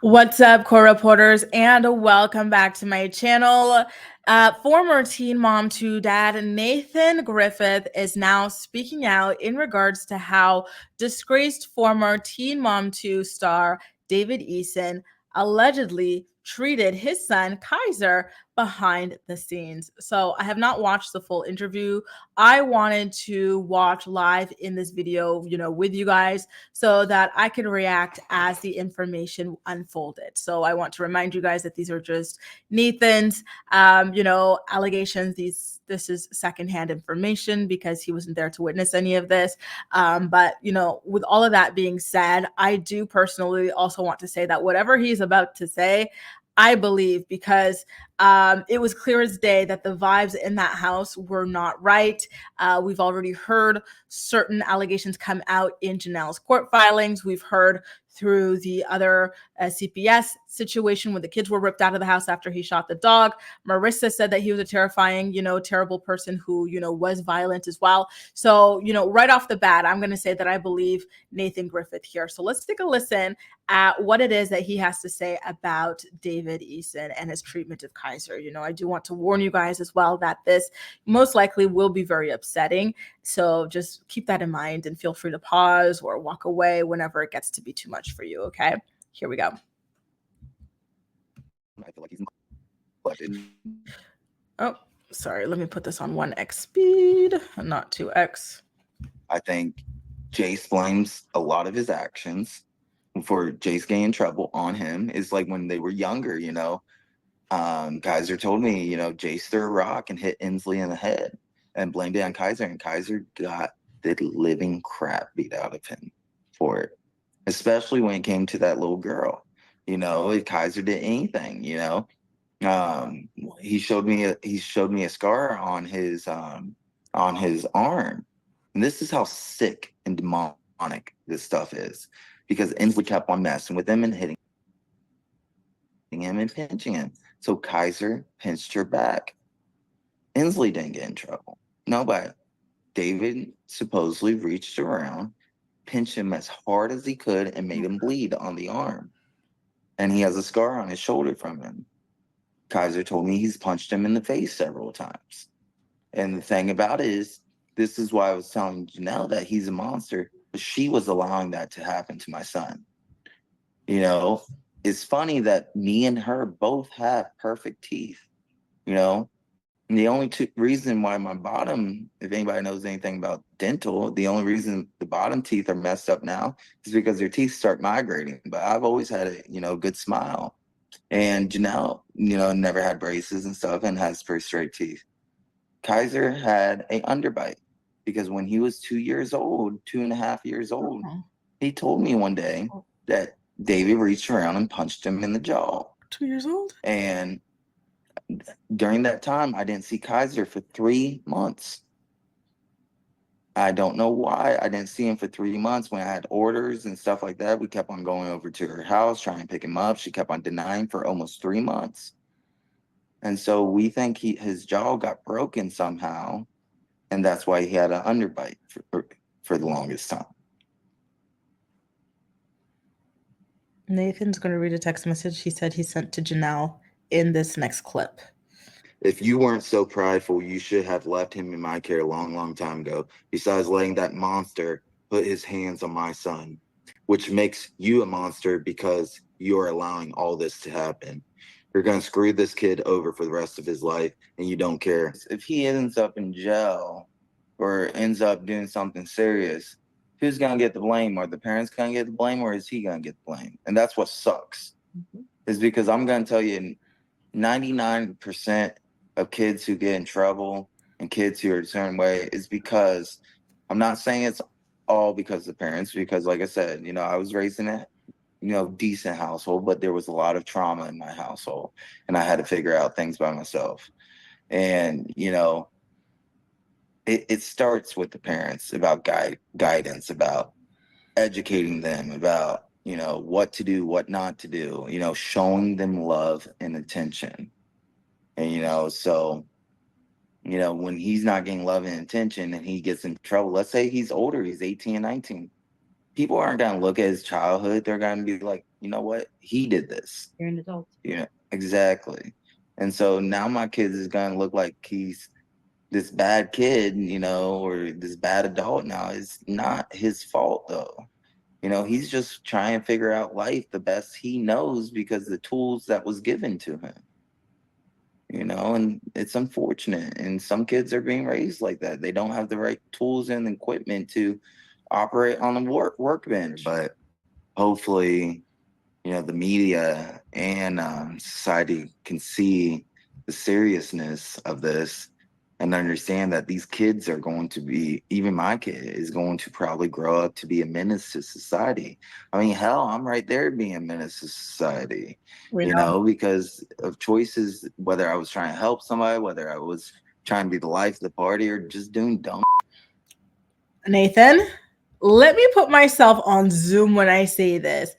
What's up, core reporters, and welcome back to my channel. Former teen mom to dad Nathan Griffith is now speaking out in regards to how disgraced former Teen Mom 2 star David Eason allegedly treated his son Kaiser behind the scenes. So I have not watched the full interview. I wanted to watch live in this video, with you guys so that I can react as the information unfolded. So I want to remind you guys that these are just Nathan's, allegations. This is secondhand information because he wasn't there to witness any of this. But with all of that being said, I do personally also want to say that whatever he's about to say, I believe, because it was clear as day that the vibes in that house were not right. We've already heard certain allegations come out in Jenelle's court filings. We've heard through the other CPS situation when the kids were ripped out of the house after he shot the dog. Marissa said that he was a terrifying, terrible person who, was violent as well. So, right off the bat, I'm going to say that I believe Nathan Griffith here. So let's take a listen at what it is that he has to say about David Eason and his treatment of Kaiser. I do want to warn you guys as well that this most likely will be very upsetting. So just keep that in mind and feel free to pause or walk away whenever it gets to be too much for you. Okay, here we go. I feel like he's neglected. Oh, sorry. Let me put this on 1x speed and not 2x. I think Jace blames a lot of his actions for Jace getting in trouble on him. Is like when they were younger, Kaiser told me, Jace threw a rock and hit Inslee in the head and blamed it on Kaiser, and Kaiser got the living crap beat out of him for it, especially when it came to that little girl. If Kaiser did anything, he showed me a scar on his arm, and this is how sick and demonic this stuff is, because Inslee kept on messing with him and hitting him and pinching him. So Kaiser pinched her back. Inslee didn't get in trouble. Nobody. David supposedly reached around, pinched him as hard as he could, and made him bleed on the arm. And he has a scar on his shoulder from him. Kaiser told me he's punched him in the face several times. And the thing about it is, this is why I was telling Jenelle that he's a monster, but she was allowing that to happen to my son. It's funny that me and her both have perfect teeth, And the only reason why my bottom, if anybody knows anything about dental, the only reason the bottom teeth are messed up now is because their teeth start migrating. But I've always had a, good smile. And Jenelle, never had braces and stuff and has pretty straight teeth. Kaiser had a underbite because when he was 2 years old, 2.5 years old, he told me one day that David reached around and punched him in the jaw. 2 years old? And during that time, I didn't see Kaiser for 3 months. I don't know why I didn't see him for 3 months when I had orders and stuff like that. We kept on going over to her house, trying to pick him up. She kept on denying for almost 3 months. And so we think his jaw got broken somehow, and that's why he had an underbite for the longest time. Nathan's going to read a text message he said he sent to Jenelle in this next clip. If you weren't so prideful, you should have left him in my care a long, long time ago. Besides letting that monster put his hands on my son, which makes you a monster because you're allowing all this to happen. You're going to screw this kid over for the rest of his life, and you don't care. If he ends up in jail or ends up doing something serious, who's going to get the blame? Are the parents going to get the blame, or is he going to get the blame? And that's what sucks, is because I'm going to tell you, 99% of kids who get in trouble and kids who are a certain way is because, I'm not saying it's all because of the parents, because like I said, I was raised in a decent household, but there was a lot of trauma in my household, and I had to figure out things by myself. And it starts with the parents, about guidance, about educating them about what to do, what not to do, showing them love and attention. And so when he's not getting love and attention and he gets in trouble, let's say he's older, he's 18 and 19, people aren't going to look at his childhood. They're going to be like, you know what? He did this. You're an adult. Yeah, exactly. And so now my kid is going to look like he's this bad kid, or this bad adult now. It's not his fault, though. He's just trying to figure out life the best he knows because the tools that was given to him. And it's unfortunate. And some kids are being raised like that. They don't have the right tools and equipment to operate on the workbench. But hopefully, the media and society can see the seriousness of this and understand that these kids are going to be, even my kid is going to probably grow up to be a menace to society. I mean, hell, I'm right there being a menace to society, because of choices, whether I was trying to help somebody, whether I was trying to be the life of the party or just doing dumb. Nathan, let me put myself on Zoom when I say this.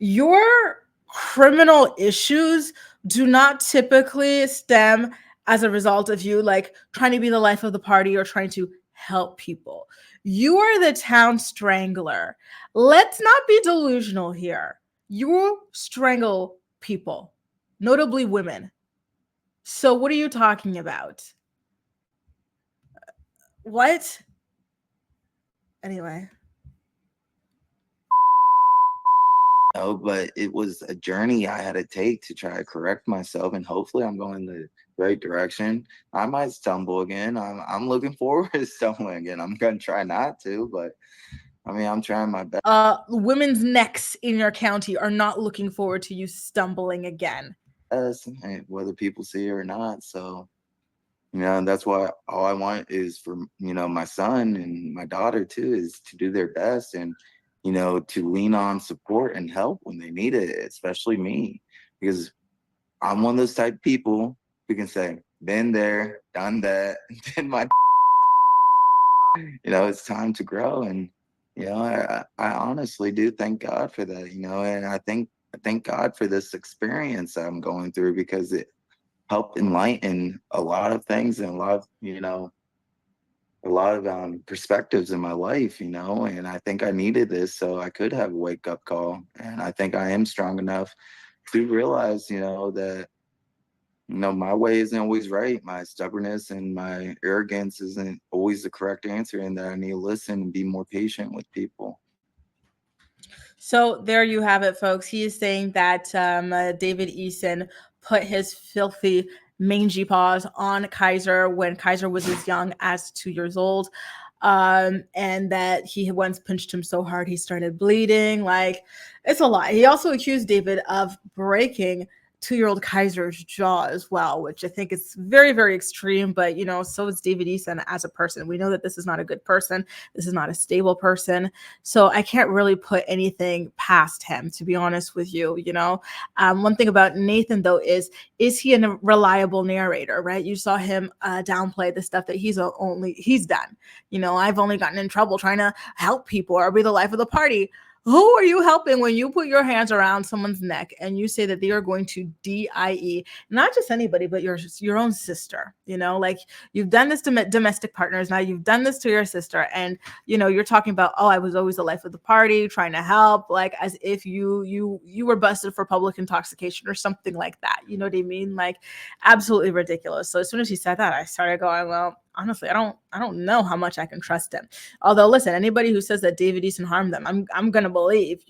Your criminal issues do not typically stem as a result of you like trying to be the life of the party or trying to help people. You are the town strangler. Let's not be delusional here. You strangle people, notably women. So what are you talking about? What? Anyway. But it was a journey I had to take to try to correct myself, and hopefully I'm going the right direction. I might stumble again. I'm looking forward to stumbling again. I'm gonna try not to, but I mean, I'm trying my best. Women's necks in your county are not looking forward to you stumbling again. Whether people see it or not. So, and that's why all I want is for, my son and my daughter too, is to do their best and, to lean on support and help when they need it, especially me, because I'm one of those type of people who can say, been there, done that, did my, it's time to grow. And, I honestly do thank God for that, and I thank God for this experience I'm going through because it helped enlighten a lot of things and a lot of perspectives in my life, and I think I needed this so I could have a wake up call. And I think I am strong enough to realize, that, my way isn't always right. My stubbornness and my arrogance isn't always the correct answer, and that I need to listen and be more patient with people. So there you have it, folks. He is saying that David Eason put his filthy, mangy paws on Kaiser when Kaiser was as young as 2 years old. And that he once punched him so hard he started bleeding. Like, it's a lot. He also accused David of breaking 2-year-old Kaiser's jaw as well, which I think is very, very extreme. But, so is David Eason as a person. We know that this is not a good person. This is not a stable person. So I can't really put anything past him, to be honest with you. One thing about Nathan, though, is he a reliable narrator, right? You saw him downplay the stuff that he's done. I've only gotten in trouble trying to help people or be the life of the party. Who are you helping when you put your hands around someone's neck and you say that they are going to DIE, not just anybody, but your own sister? Like, you've done this to domestic partners. Now you've done this to your sister, and you're talking about, oh, I was always the life of the party, trying to help, like as if you were busted for public intoxication or something like that. You know what I mean? Like, absolutely ridiculous. So as soon as he said that, I started going, well, honestly, I don't know how much I can trust him. Although, listen, anybody who says that David Eason harmed them, I'm gonna believe,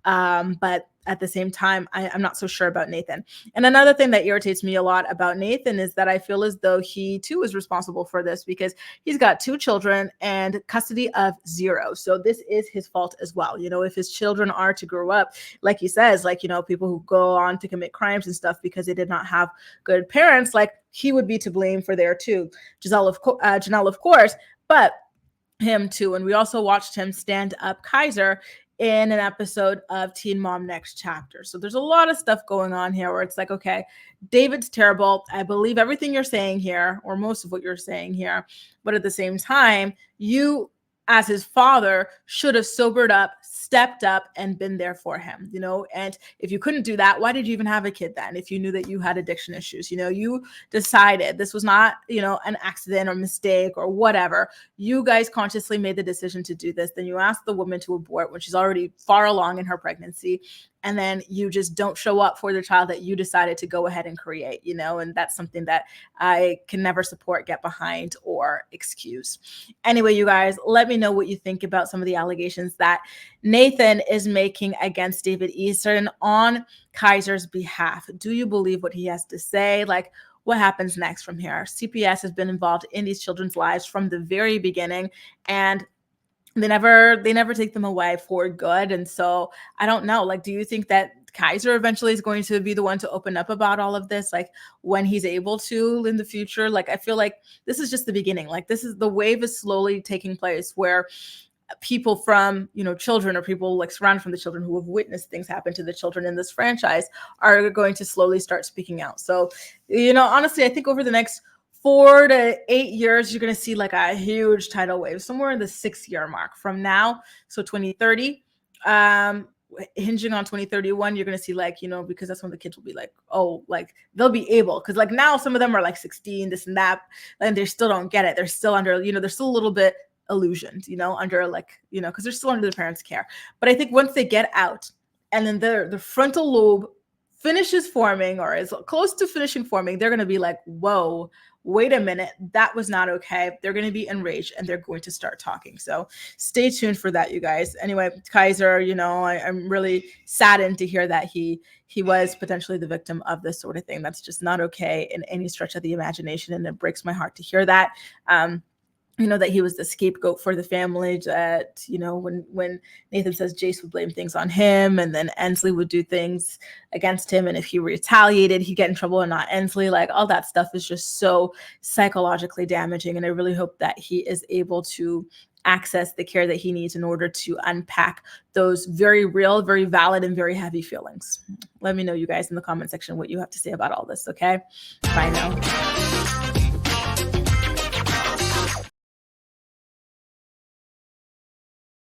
but at the same time, I'm not so sure about Nathan. And another thing that irritates me a lot about Nathan is that I feel as though he too is responsible for this because he's got 2 children and custody of 0. So this is his fault as well. If his children are to grow up, like he says, like, people who go on to commit crimes and stuff because they did not have good parents, like, he would be to blame for there too. Jenelle, of course, but him too. And we also watched him stand up Kaiser in an episode of Teen Mom Next Chapter. So there's a lot of stuff going on here where it's like, okay, David's terrible. I believe everything you're saying here, or most of what you're saying here. But at the same time, you as his father, should have sobered up, stepped up, and been there for him, you know? And if you couldn't do that, why did you even have a kid then? If you knew that you had addiction issues, you know, you decided this was not, you know, an accident or mistake or whatever. You guys consciously made the decision to do this. Then you asked the woman to abort when she's already far along in her pregnancy. And then you just don't show up for the child that you decided to go ahead and create, you know, and that's something that I can never support, get behind, or excuse. Anyway, you guys, let me know what you think about some of the allegations that Nathan is making against David Eason on Kaiser's behalf. Do you believe what he has to say? Like, what happens next from here? CPS has been involved in these children's lives from the very beginning, and they never take them away for good. And so I don't know, like, do you think that Kaiser eventually is going to be the one to open up about all of this, like when he's able to in the future? Like, I feel like this is just the beginning. Like, this is the wave is slowly taking place where people from, you know, children or people like surrounded from the children who have witnessed things happen to the children in this franchise are going to slowly start speaking out. So, you know, honestly, I think over the next 4 to 8 years, you're going to see like a huge tidal wave somewhere in the 6-year mark from now. So 2030, hinging on 2031, you're going to see, like, you know, because that's when the kids will be like, oh, like they'll be able, because like now some of them are like 16, this and that, and they still don't get it. They're still under, you know, they're still a little bit illusioned, you know, under like, you know, because they're still under the parents' care. But I think once they get out and then the frontal lobe finishes forming or is close to finishing forming, they're going to be like, whoa, wait a minute, that was not okay. They're going to be enraged and they're going to start talking. So stay tuned for that, you guys. Anyway, Kaiser, you know, I'm really saddened to hear that he was potentially the victim of this sort of thing. That's just not okay in any stretch of the imagination. And it breaks my heart to hear that. You know, that he was the scapegoat for the family, that, you know, when Nathan says Jace would blame things on him and then Ensley would do things against him, and if he retaliated, he'd get in trouble and not Ensley. Like, all that stuff is just so psychologically damaging. And I really hope that he is able to access the care that he needs in order to unpack those very real, very valid, and very heavy feelings. Let me know, you guys, in the comment section what you have to say about all this, okay? Bye now.